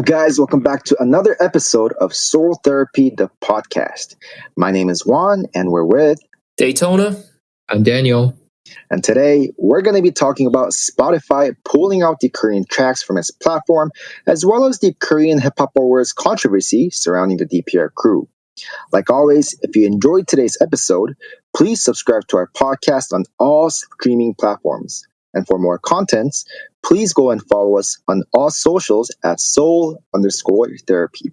guys? Welcome back to another episode of Seoul Therapy, the podcast. My name is Juan, and we're with Daytona. I'm Daniel. And today, we're going to be talking about Spotify pulling out the Korean tracks from its platform, as well as the Korean hip-hop awards controversy surrounding the DPR crew. Like always, if you enjoyed today's episode, please subscribe to our podcast on all streaming platforms. And for more contents, please go and follow us on all socials at Seoul_Therapy.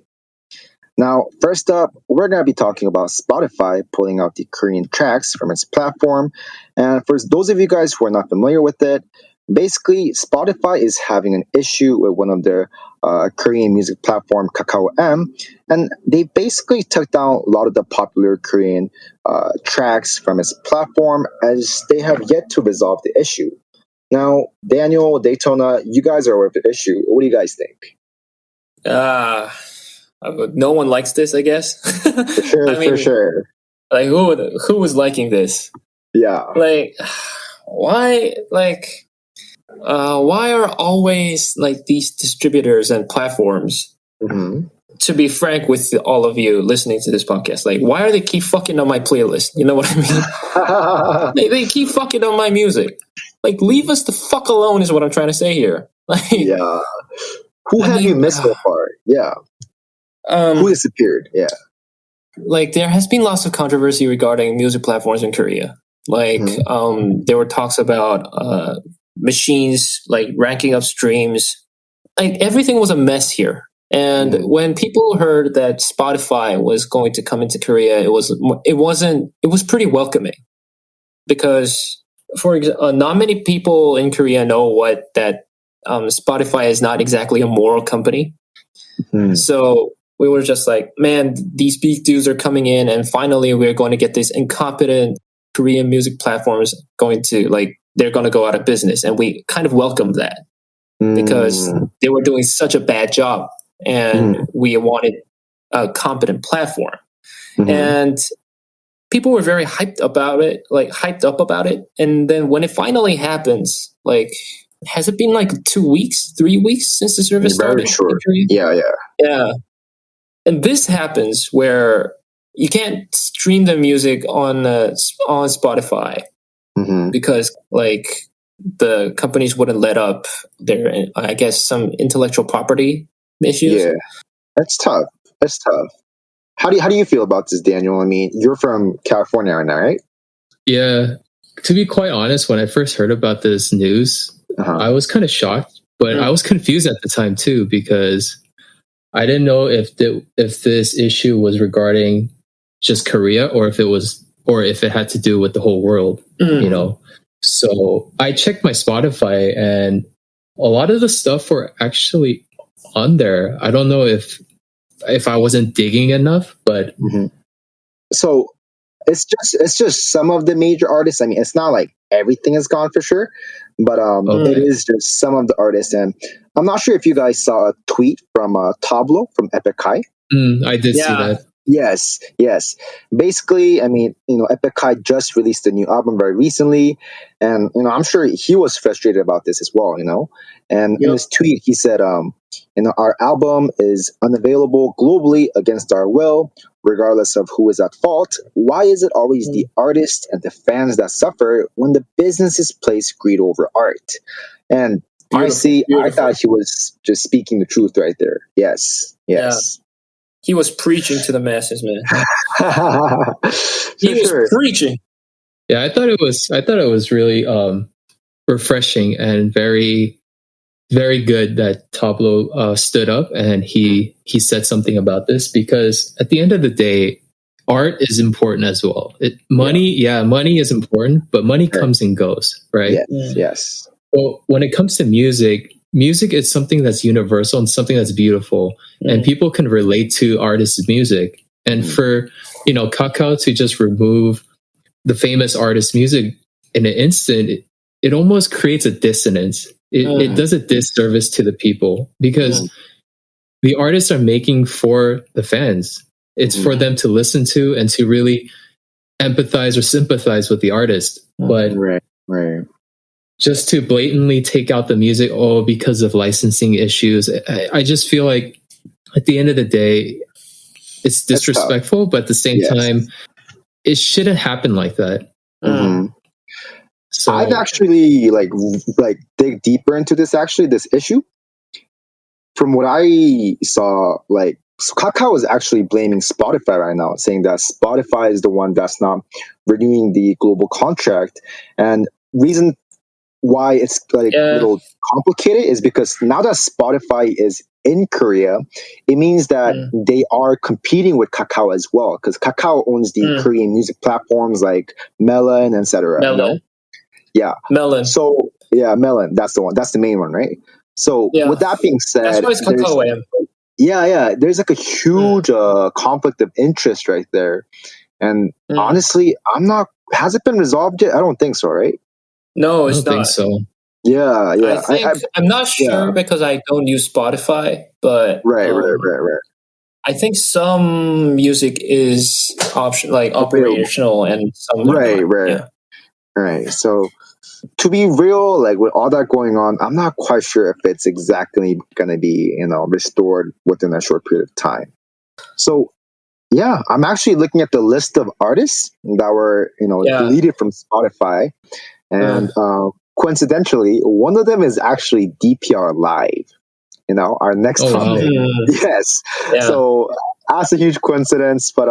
Now, first up, we're going to be talking about Spotify pulling out the Korean tracks from its platform. And for those of you guys who are not familiar with it, basically, Spotify is having an issue with one of their Korean music platform, Kakao M, and they basically took down a lot of the popular Korean tracks from its platform as they have yet to resolve the issue. Now, Daniel, Daytona, you guys are aware of the issue. What do you guys think? No one likes this, I guess. For sure, for sure. Like, who was liking this? Yeah. Like, why? Like, why are always like these distributors and platforms? Mm-hmm. To be frank with all of you listening to this podcast, like, why are they keep fucking on my playlist? You know what I mean? they keep fucking on my music. Like, leave us the fuck alone is what I'm trying to say here. Like, yeah. Who have you missed so far? Yeah. Who disappeared? Yeah. Like, there has been lots of controversy regarding music platforms in Korea. Like, there were talks about machines, like, ranking up streams. Like, everything was a mess here. And when people heard that Spotify was going to come into Korea, it was pretty welcoming. Because, for example, not many people in Korea know that Spotify is not exactly a moral company. Mm-hmm. So we were just like, man, these big dudes are coming in, and finally we're going to get these incompetent Korean music platforms they're going to go out of business. And we kind of welcomed that because they were doing such a bad job, and we wanted a competent platform. Mm-hmm. And people were very hyped up about it. And then when it finally happens, like, has it been like 2 weeks, 3 weeks since the service started? Very short. Yeah. And this happens where you can't stream the music on Spotify because, like, the companies wouldn't let up their, I guess, some intellectual property issues. Yeah, that's tough. How do you feel about this, Daniel? I mean, you're from California right now, right? Yeah. To be quite honest, when I first heard about this news, I was kind of shocked, but I was confused at the time too, because I didn't know if this issue was regarding just Korea or if it had to do with the whole world, you know? So I checked my Spotify, and a lot of the stuff were actually on there. I don't know if I wasn't digging enough, but so it's just some of the major artists. I mean, it's not like everything is gone for sure, but it is just some of the artists. And I'm not sure if you guys saw a tweet from Tablo from Epic High. I did see that. Yes. Basically, I mean, Epic High just released a new album very recently, and I'm sure he was frustrated about this as well. And in his tweet, he said, our album is unavailable globally against our will, regardless of who is at fault. Why is it always the artist and the fans that suffer when the businesses place greed over art? And honestly, I thought he was just speaking the truth right there. Yes. Yeah. He was preaching to the masses, man. He was preaching. Yeah, I thought it was really refreshing and very, very good that Tablo stood up and he said something about this, because at the end of the day, art is important as well. Money is important, but money comes and goes, right? Yes. Well, when it comes to music is something that's universal and something that's beautiful, and people can relate to artists' music. And for Kakao to just remove the famous artist's music in an instant, it almost creates a dissonance. It does a disservice to the people, because the artists are making for the fans. It's for them to listen to and to really empathize or sympathize with the artist. But right. Just to blatantly take out the music, because of licensing issues, I just feel like at the end of the day, it's disrespectful, but at the same time, it shouldn't happen like that. Mm-hmm. So I've actually like dig deeper into this issue. From what I saw, like Kakao is actually blaming Spotify right now, saying that Spotify is the one that's not renewing the global contract. And reason why it's like a little complicated is because now that Spotify is in Korea, it means that they are competing with Kakao as well, because Kakao owns the Korean music platforms like Melon, etc. Melon. You know? Yeah. Melon. So yeah, Melon, that's the one. That's the main one, right? So with that being said, that's why it's Kakao M. Yeah, there's like a huge conflict of interest right there. And honestly, has it been resolved yet? I don't think so, right? No, it's I don't not. think so. Yeah. I'm not sure because I don't use Spotify, but right. I think some music is operational and some right. So to be real, like with all that going on, I'm not quite sure if it's exactly going to be, restored within a short period of time. So yeah, I'm actually looking at the list of artists that were, deleted from Spotify. And coincidentally, one of them is actually DPR Live, our next topic. Yes. Yeah. So that's a huge coincidence. But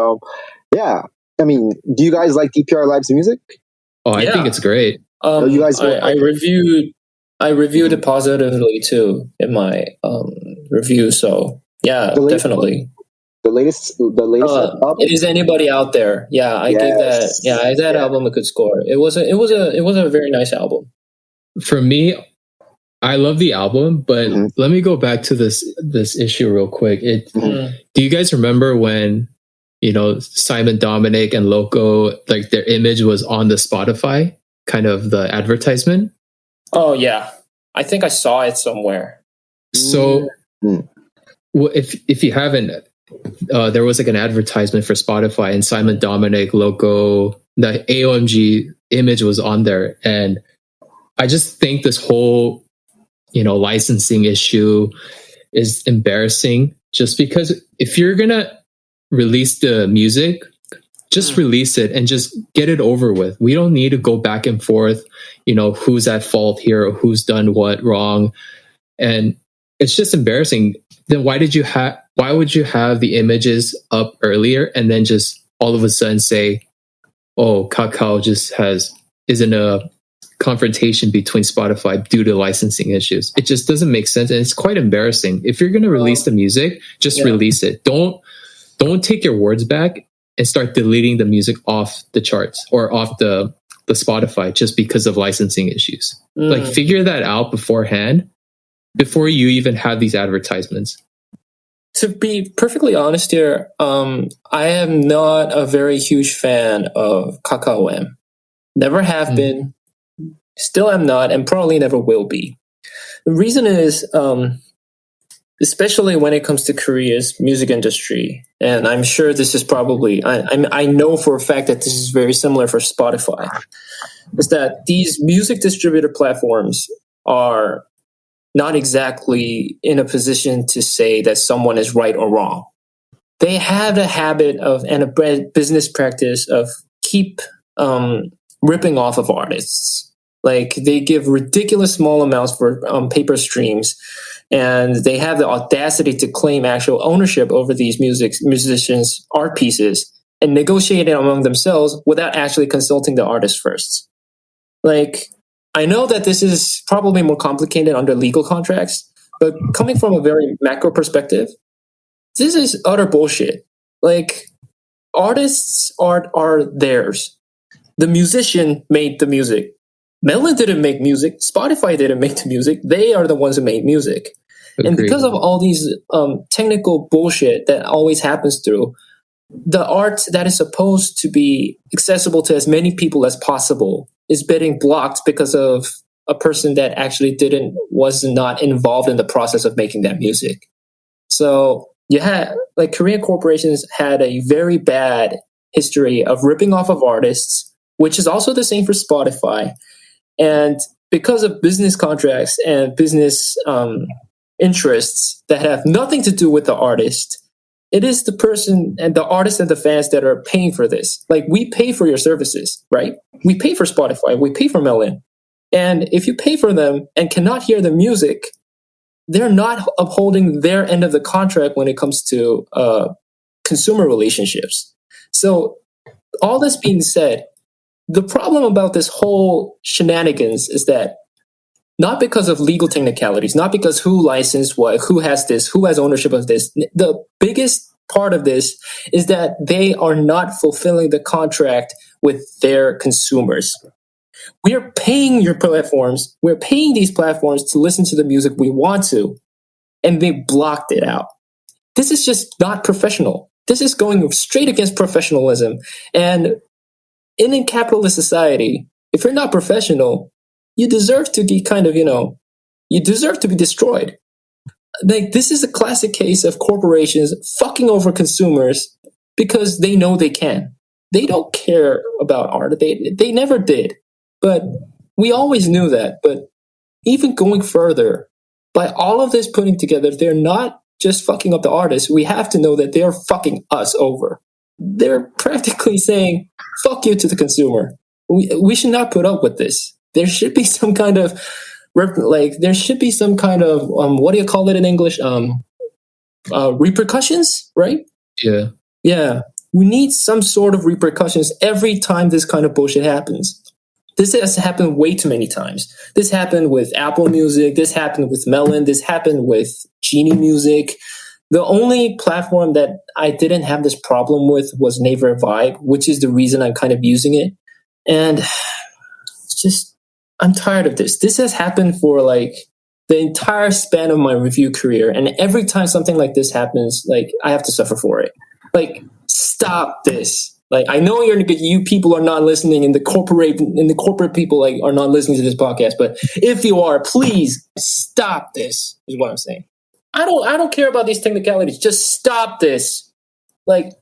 yeah, I mean, do you guys like DPR Live's music? Oh, I think it's great. You guys I reviewed it positively too in my review. So yeah, definitely. The latest album? Is Anybody Out There? Yeah, I gave that. Yeah, that album a good score. It was a very nice album. For me, I love the album, but let me go back to this issue real quick. Do you guys remember when Simon Dominic and Loco, like their image was on the Spotify kind of the advertisement? Oh yeah, I think I saw it somewhere. So, if you haven't. There was like an advertisement for Spotify and Simon Dominic, Loco, the AOMG image was on there. And I just think this whole, licensing issue is embarrassing just because if you're going to release the music, just release it and just get it over with. We don't need to go back and forth, who's at fault here or who's done what wrong. And it's just embarrassing. Then why would you have the images up earlier and then just all of a sudden say, oh, Kakao is in a confrontation between Spotify due to licensing issues? It just doesn't make sense. And it's quite embarrassing. If you're going to release the music, just release it. Don't take your words back and start deleting the music off the charts or off the Spotify just because of licensing issues. Like figure that out beforehand before you even have these advertisements. To be perfectly honest here, I am not a very huge fan of Kakao M. Never have been, still am not, and probably never will be. The reason is, especially when it comes to Korea's music industry, and I'm sure this is probably, I know for a fact that this is very similar for Spotify, is that these music distributor platforms are not exactly in a position to say that someone is right or wrong. They have a habit of and a business practice of keep ripping off of artists. Like they give ridiculous small amounts for paper streams, and they have the audacity to claim actual ownership over these musicians' art pieces and negotiate it among themselves without actually consulting the artist first. Like, I know that this is probably more complicated under legal contracts, but coming from a very macro perspective, this is utter bullshit. Like, artists' art are theirs. The musician made the music. Melon didn't make music. Spotify didn't make the music. They are the ones who made music. Agreed. And because of all these technical bullshit that always happens through, the art that is supposed to be accessible to as many people as possible is getting blocked because of a person that actually was not involved in the process of making that music. So you had, like, Korean corporations had a very bad history of ripping off of artists, which is also the same for Spotify. And because of business contracts and business interests that have nothing to do with the artist. It is the person and the artist and the fans that are paying for this. Like, we pay for your services, right? We pay for Spotify, we pay for Melon. And if you pay for them and cannot hear the music, they're not upholding their end of the contract when it comes to consumer relationships. So all this being said, the problem about this whole shenanigans is that not because of legal technicalities, not because who licensed what, who has this, who has ownership of this. The biggest part of this is that they are not fulfilling the contract with their consumers. We are paying your platforms, we're paying these platforms to listen to the music we want to, and they blocked it out. This is just not professional. This is going straight against professionalism. And in a capitalist society, if you're not professional, you deserve to be you deserve to be destroyed. Like, this is a classic case of corporations fucking over consumers because they know they can. They don't care about art. They never did. But we always knew that. But even going further, by all of this putting together, they're not just fucking up the artists. We have to know that they're fucking us over. They're practically saying, fuck you to the consumer. We should not put up with this. There should be some kind of, what do you call it in English? Repercussions, right? Yeah. Yeah. We need some sort of repercussions every time this kind of bullshit happens. This has happened way too many times. This happened with Apple Music. This happened with Melon. This happened with Genie Music. The only platform that I didn't have this problem with was Naver Vibe, which is the reason I'm kind of using it. And it's just, I'm tired of this. This has happened for like the entire span of my review career. And every time something like this happens, like, I have to suffer for it. Like, stop this. Like, I know you people are not listening, and the corporate people like are not listening to this podcast. But if you are, please stop this. Is what I'm saying. I don't care about these technicalities. Just stop this. Like,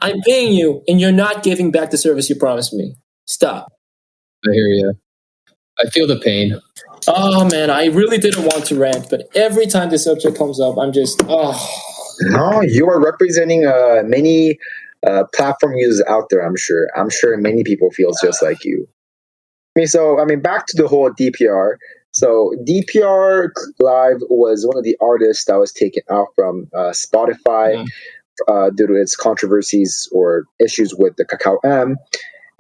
I'm paying you, and you're not giving back the service you promised me. Stop. I hear you. I feel the pain. Oh man, I really didn't want to rant, but every time this subject comes up, I'm just No, you are representing many platform users out there. I'm sure many people feel just like you. Back to the whole DPR. So DPR Live was one of the artists that was taken out from Spotify due to its controversies or issues with the Kakao M.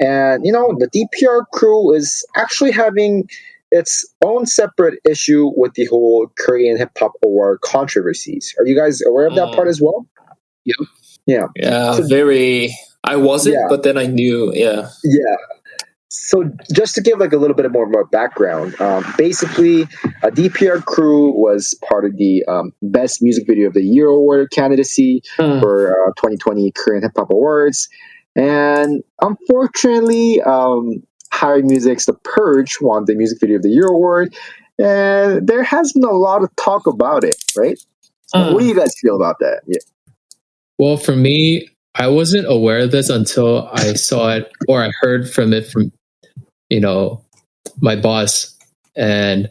And, the DPR crew is actually having its own separate issue with the whole Korean Hip Hop Award controversies. Are you guys aware of that part as well? Yep. Yeah. I wasn't, but then I knew, yeah. Yeah. So just to give like a little bit more background, basically, a DPR crew was part of the Best Music Video of the Year award candidacy for 2020 Korean Hip Hop Awards. And unfortunately, Higher Music's The Purge won the Music Video of the Year award. And there has been a lot of talk about it, right? So what do you guys feel about that? Yeah. Well, for me, I wasn't aware of this until I saw it or I heard from it from, my boss. And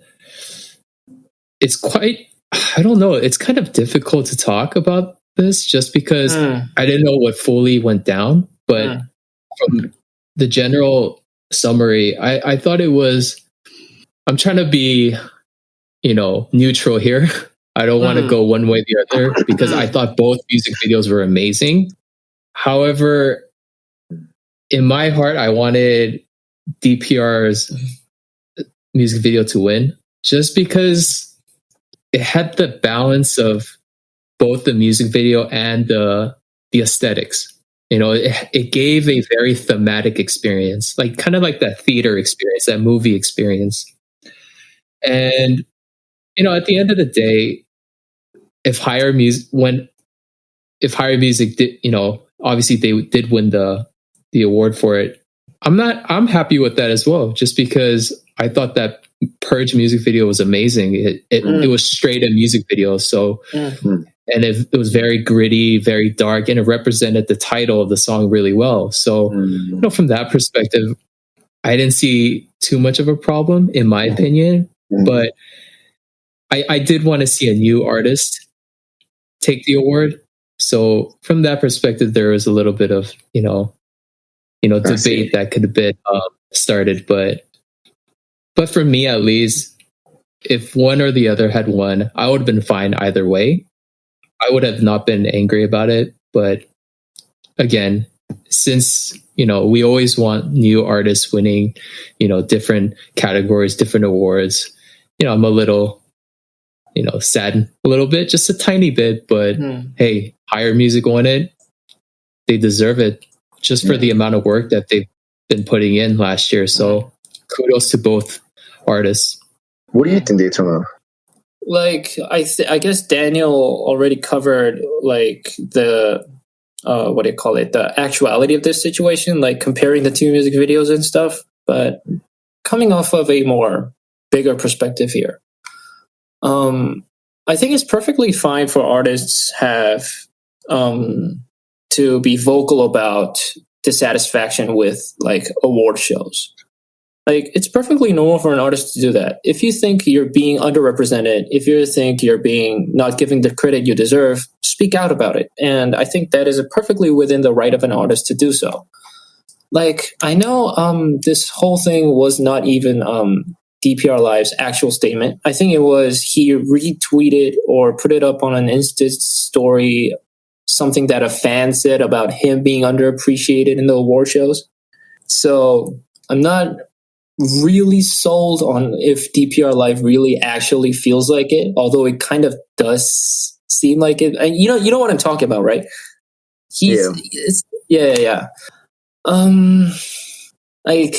it's I don't know, it's kind of difficult to talk about this just because I didn't know what fully went down. But from the general summary, I thought it was, I'm trying to be, neutral here. I don't want to go one way or the other because I thought both music videos were amazing. However, in my heart, I wanted DPR's music video to win just because it had the balance of both the music video and the aesthetics. It gave a very thematic experience, like kind of like that theater experience, that movie experience. And, at the end of the day, if Higher Music did, obviously they did win the award for it. I'm happy with that as well, just because I thought that Purge music video was amazing. It was straight a music video. So, and it was very gritty, very dark, and it represented the title of the song really well. So, from that perspective, I didn't see too much of a problem, in my opinion. But I did want to see a new artist take the award. So from that perspective, there was a little bit of, debate that could have been started. But for me, at least, if one or the other had won, I would have been fine either way. I would have not been angry about it. But again, since, we always want new artists winning, different categories, different awards, I'm a little, sad a little bit, just a tiny bit, but hey, Higher Music won it. They deserve it just for the amount of work that they've been putting in last year. So kudos to both artists. What do you think, Daytona? Like, I guess Daniel already covered like the what do you call it? The actuality of this situation, like comparing the two music videos and stuff. But coming off of a more bigger perspective here, I think it's perfectly fine for artists have to be vocal about dissatisfaction with like award shows. Like, it's perfectly normal for an artist to do that. If you think you're being underrepresented, if you think you're being not given the credit you deserve, speak out about it. And I think that is perfectly within the right of an artist to do so. Like, I know this whole thing was not even DPR Live's actual statement. I think it was he retweeted or put it up on an Insta story, something that a fan said about him being underappreciated in the award shows. So I'm not really sold on if DPR Live really actually feels like it, although it kind of does seem like it. And you know what I'm talking about, right? Yeah. Like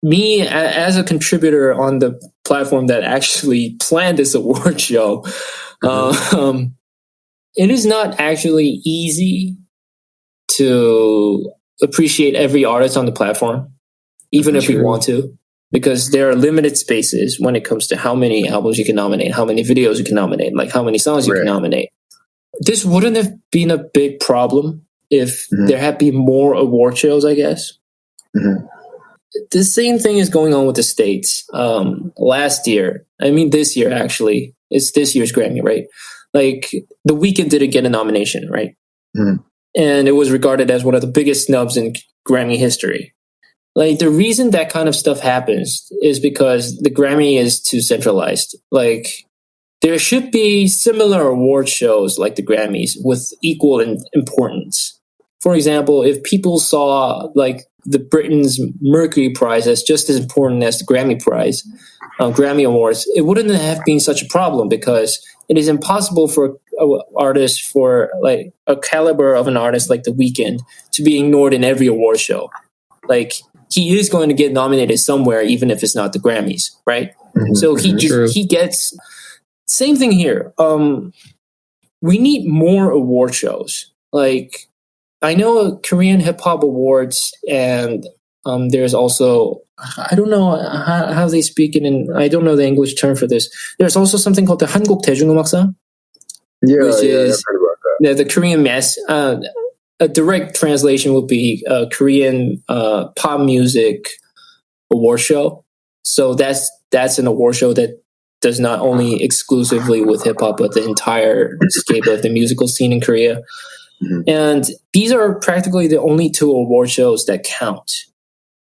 me as a contributor on the platform that actually planned this award show, it is not actually easy to appreciate every artist on the platform, even if we want to, because there are limited spaces when it comes to how many albums you can nominate, how many videos you can nominate, like how many songs you can nominate. This wouldn't have been a big problem if there had been more award shows, I guess. The same thing is going on with the States. Last year, this year actually, it's this year's Grammy, right? Like, The Weeknd didn't get a nomination, right? And it was regarded as one of the biggest snubs in Grammy history. Like, the reason that kind of stuff happens is because the Grammy is too centralized. Like, there should be similar award shows like the Grammys with equal importance. For example, if people saw like the Britain's Mercury Prize as just as important as the Grammy Prize, Grammy Awards, it wouldn't have been such a problem, because it is impossible for an artist, for like a caliber of an artist like The Weeknd, to be ignored in every award show. Like, he is going to get nominated somewhere, even if it's not the Grammys, right? So he gets. Same thing here. We need more award shows. Like, I know Korean Hip Hop Awards, and there's also, I don't know how they speak it in. I don't know the English term for this. There's also something called the Han국 대중음악상, which is the Korean mass. A direct translation would be Korean pop music award show. So that's an award show that does not only exclusively with hip hop, but the entire scape of the musical scene in Korea. And these are practically the only two award shows that count.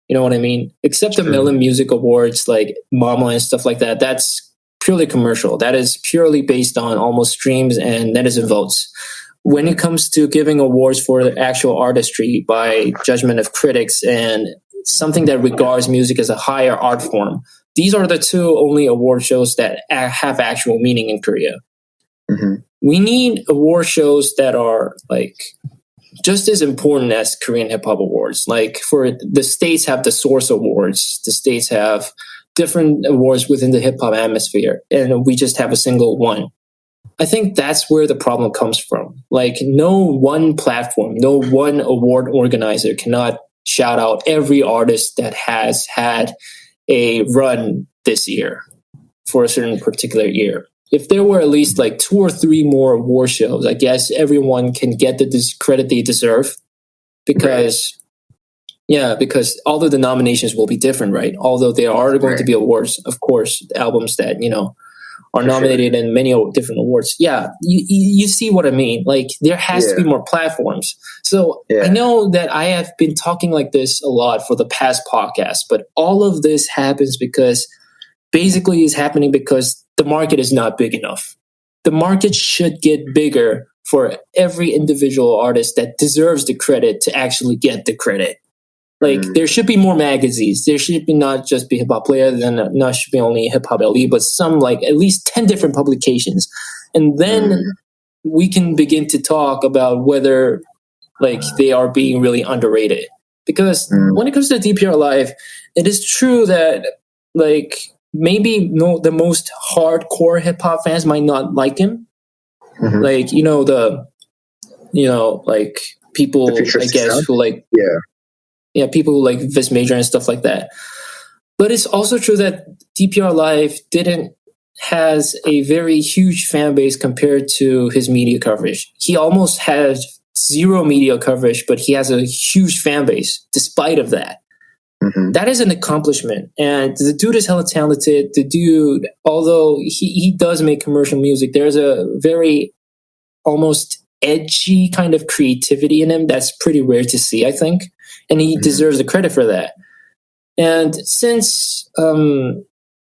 You know what I mean? Except the Melon Music Awards, like Mama and stuff like that. That's purely commercial. That is purely based on almost streams and netizen votes. When it comes to giving awards for the actual artistry by judgment of critics and something that regards music as a higher art form, these are the two only award shows that have actual meaning in Korea. We need award shows that are like just as important as Korean Hip Hop Awards. Like, for the States have the Source Awards, the States have different awards within the hip hop atmosphere, and we just have a single one. I think that's where the problem comes from. Like, no one platform, no one award organizer cannot shout out every artist that has had a run this year for a certain particular year. If there were at least like 2 or 3 more award shows, I guess everyone can get the credit they deserve, because because although the nominations will be different, right? Although there are going to be awards, of course, albums that, are nominated in many different awards. Yeah, you see what I mean? Like, there has to be more platforms. So I know that I have been talking like this a lot for the past podcast, but all of this happens because basically is happening because the market is not big enough. The market should get bigger for every individual artist that deserves the credit to actually get the credit. Like, there should be more magazines. There should be not just be Hip Hop Player, then not should be only Hip Hop LE, but some, like, at least 10 different publications. And then we can begin to talk about whether, like, they are being really underrated. Because when it comes to DPR Live, it is true that, like, maybe the most hardcore hip hop fans might not like him. Like, like people, I guess, who like, people who like Vis Major and stuff like that. But it's also true that DPR Live has a very huge fan base compared to his media coverage. He almost has zero media coverage, but he has a huge fan base despite of that. That is an accomplishment. And the dude is hella talented. The dude, although he does make commercial music, there's a very almost edgy kind of creativity in him that's pretty rare to see, I think. And he deserves the credit for that. And since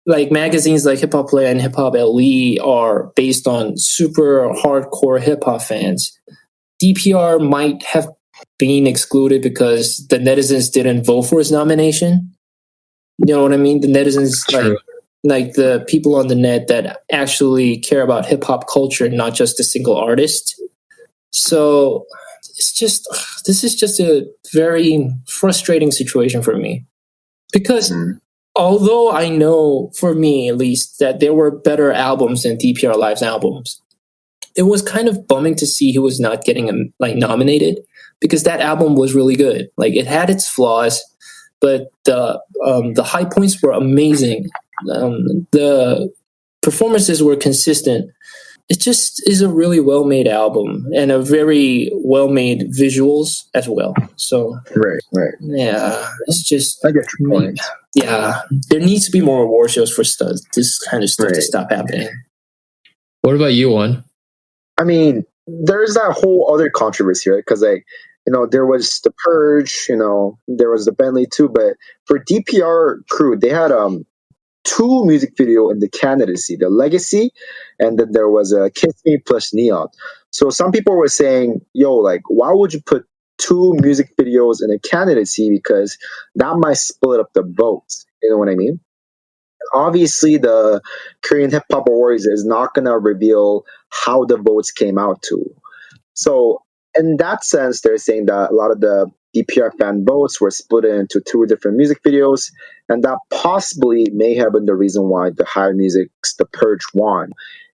like magazines like Hip Hop Player and Hip Hop LE are based on super hardcore hip hop fans, DPR might have been excluded because the netizens didn't vote for his nomination. You know what I mean? The netizens, like the people on the net that actually care about hip hop culture, not just a single artist. So this is just a very frustrating situation for me. Because although I know, for me at least, that there were better albums than DPR Live's albums, it was kind of bumming to see he was not getting nominated, because that album was really good. Like, it had its flaws, but the high points were amazing. The performances were consistent. It just is a really well-made album and a very well-made visuals as well. So right. Yeah, it's just, I get your point. Yeah, there needs to be more award shows for this kind of stuff to stop happening. What about you, Juan? I mean, there's that whole other controversy, right? Because, like, there was the Purge, there was the Bentley too, but for DPR crew, they had two music video in the candidacy, the Legacy, and then there was a Kiss Me plus Neon. So some people were saying, like, why would you put two music videos in a candidacy? Because that might split up the votes. You know what I mean? Obviously, the Korean Hip Hop Awards is not going to reveal how the votes came out to. So in that sense, they're saying that a lot of the DPR fan votes were split into two different music videos, and that possibly may have been the reason why the Higher Music's The Purge won.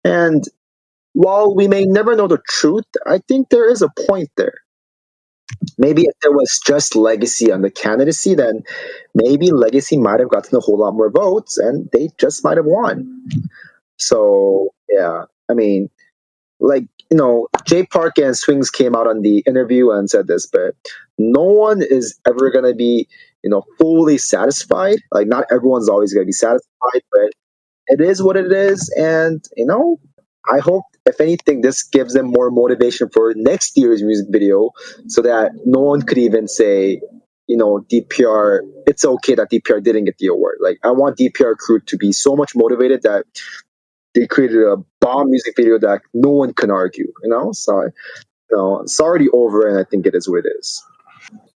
And while we may never know the truth, I think there is a point there. Maybe if there was just Legacy on the candidacy, then maybe Legacy might have gotten a whole lot more votes, and they just might have won. So, yeah, I mean, like, Jay Park and Swings came out on the interview and said this, but no one is ever going to be, fully satisfied. Like, not everyone's always going to be satisfied, but it is what it is. And, I hope, if anything, this gives them more motivation for next year's music video, so that no one could even say, DPR, it's okay that DPR didn't get the award. Like, I want DPR crew to be so much motivated that they created a bomb music video that no one can argue, So, it's already over, and I think it is what it is.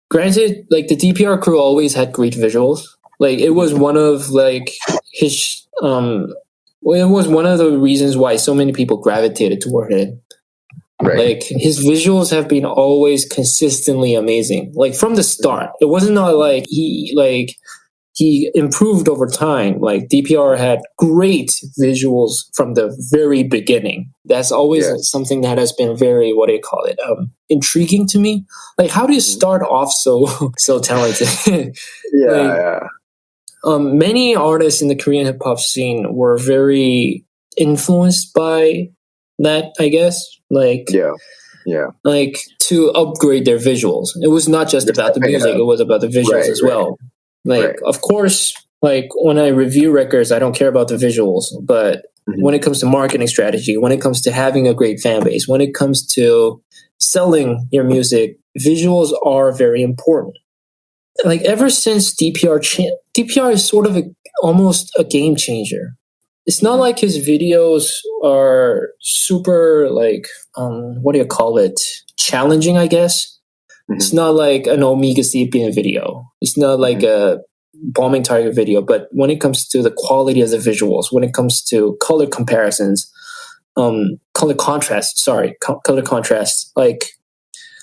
Granted, like, the DPR crew always had great visuals. Like, it was one of, like, his, it was one of the reasons why so many people gravitated toward it. Right. Like, his visuals have been always consistently amazing. Like, from the start, it wasn't like he improved over time. Like, DPR had great visuals from the very beginning. That's always something that has been very, intriguing to me. Like, how do you start off so talented? Many artists in the Korean hip hop scene were very influenced by that, I guess. Like, like, to upgrade their visuals. It was not just about the music; it was about the visuals as well. Like, of course, Like when I review records, I don't care about the visuals, but when it comes to marketing strategy, when it comes to having a great fan base, when it comes to selling your music, visuals are very important. Like ever since DPR, DPR is sort of almost a game changer. It's not like his videos are super like what do you call it? Challenging, I guess. It's not like an Omega Sapien video. It's not like a Bombing Tiger video. But when it comes to the quality of the visuals, when it comes to color comparisons, color contrast. Color contrast. Like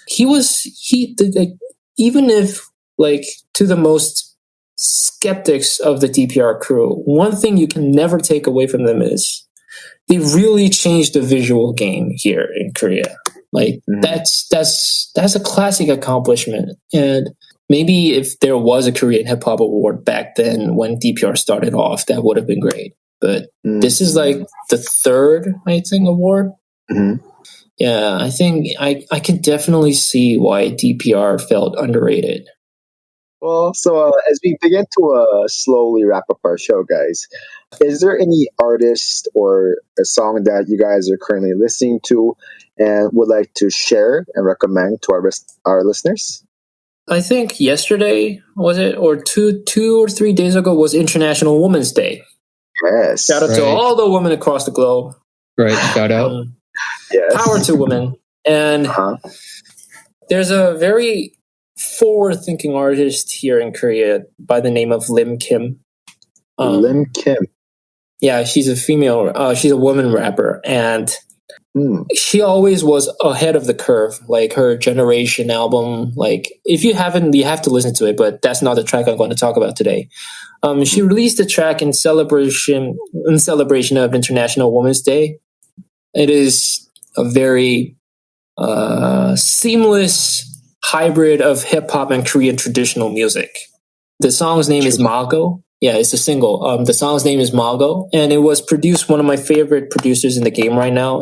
he did, like, even if like to the most skeptics of the DPR crew, one thing you can never take away from them is they really changed the visual game here in Korea. Like that's a classic accomplishment. And maybe if there was a Korean Hip Hop Award back then when DPR started off, that would have been great. But this is like the third, I think, award. Yeah, I think I can definitely see why DPR felt underrated. Well, so as we begin to slowly wrap up our show, guys, is there any artist or a song that you guys are currently listening to and would like to share and recommend to our listeners? I think yesterday, was it, or two or 3 days ago, was International Women's Day. Yes. Shout out to all the women across the globe. Right, shout out. Yes. Power to women. And there's a very forward-thinking artist here in Korea by the name of Lim Kim. Lim Kim. Yeah, she's a female. She's a woman rapper, and she always was ahead of the curve. Like her Generation album. Like if you haven't, you have to listen to it. But that's not the track I'm going to talk about today. She released a track in celebration of International Women's Day. It is a very seamless hybrid of hip hop and Korean traditional music. The song's name is Mago. Yeah, it's a single. The song's name is Mago, and it was produced one of my favorite producers in the game right now.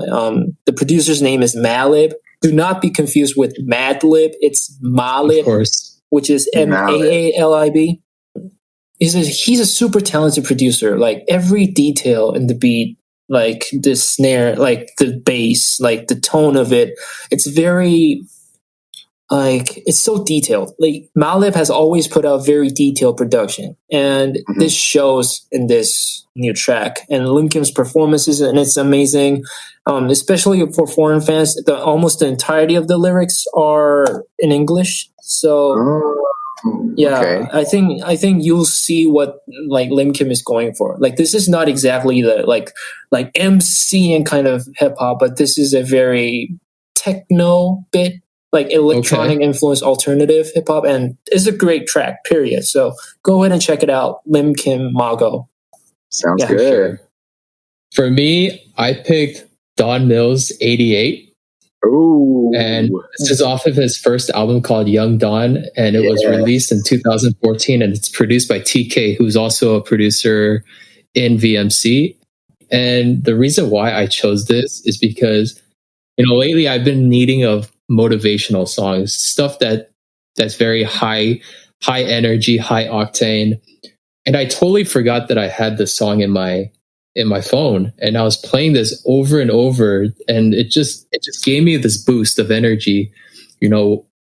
The producer's name is Malib. Do not be confused with Madlib. It's Malib, Of course. which is Maalib. He's a super talented producer. Like every detail in the beat, like the snare, like the bass, like the tone of it, it's very, like, it's so detailed. Like Malib has always put out very detailed production, and this shows in this new track. And Lim Kim's performances, and it's amazing, especially for foreign fans. Almost the entirety of the lyrics are in English, so yeah, I think you'll see what like Lim Kim is going for. Like this is not exactly the like MCing kind of hip hop, but this is a very techno bit, like electronic influence alternative hip hop, and it's a great track, period. So go ahead and check it out. Lim Kim Mago. Sounds good. Sure. For me, I picked Don Mills 88. Ooh. And this is off of his first album called Young Don, and it was released in 2014, and it's produced by TK, who's also a producer in VMC. And the reason why I chose this is because, lately I've been needing of motivational songs, stuff that's very high energy, high octane. And I totally forgot that I had this song in my phone, and I was playing this over and over, and it just gave me this boost of energy,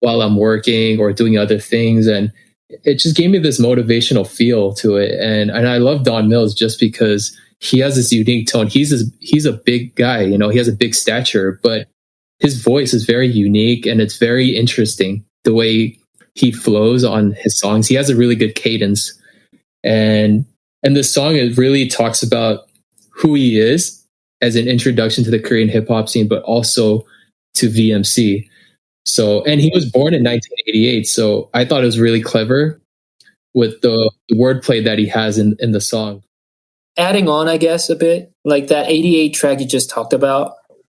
while I'm working or doing other things, and it just gave me this motivational feel to it. And I love Don Mills just because he has this unique tone. He's a big guy, he has a big stature, but his voice is very unique, and it's very interesting the way he flows on his songs. He has a really good cadence, and this song, it really talks about who he is as an introduction to the Korean hip hop scene, but also to VMC. So, and he was born in 1988. So I thought it was really clever with the wordplay that he has in the song. Adding on, I guess, a bit, like that 88 track you just talked about,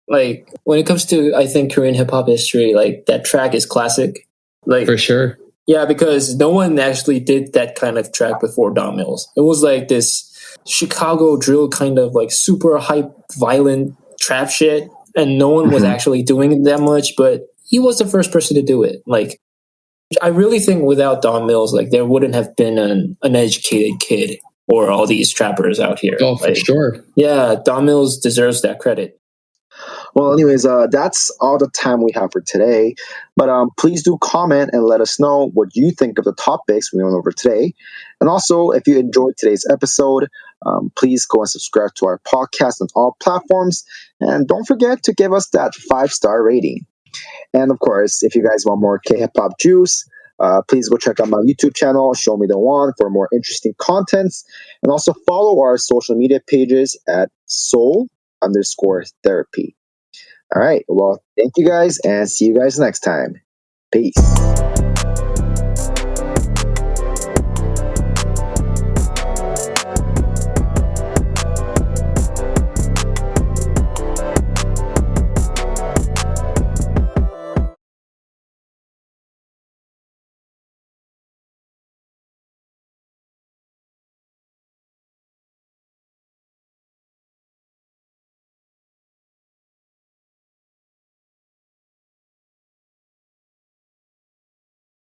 like when it comes to, I think, Korean hip hop history, like that track is classic. Like for sure. Yeah, because no one actually did that kind of track before Don Mills. It was like this Chicago drill kind of like super hype, violent trap shit, and no one was actually doing it that much, but he was the first person to do it. Like I really think without Don Mills, like there wouldn't have been an educated kid or all these trappers out here. Oh, for like, sure. Yeah, Don Mills deserves that credit. Well, anyways, that's all the time we have for today. But please do comment and let us know what you think of the topics we went over today. And also, if you enjoyed today's episode, please go and subscribe to our podcast on all platforms. And don't forget to give us that 5-star rating. And of course, if you guys want more K-hip hop juice, please go check out my YouTube channel, Show Me the One, for more interesting contents. And also follow our social media pages at Seoul_Therapy. All right. Well, thank you guys and see you guys next time. Peace.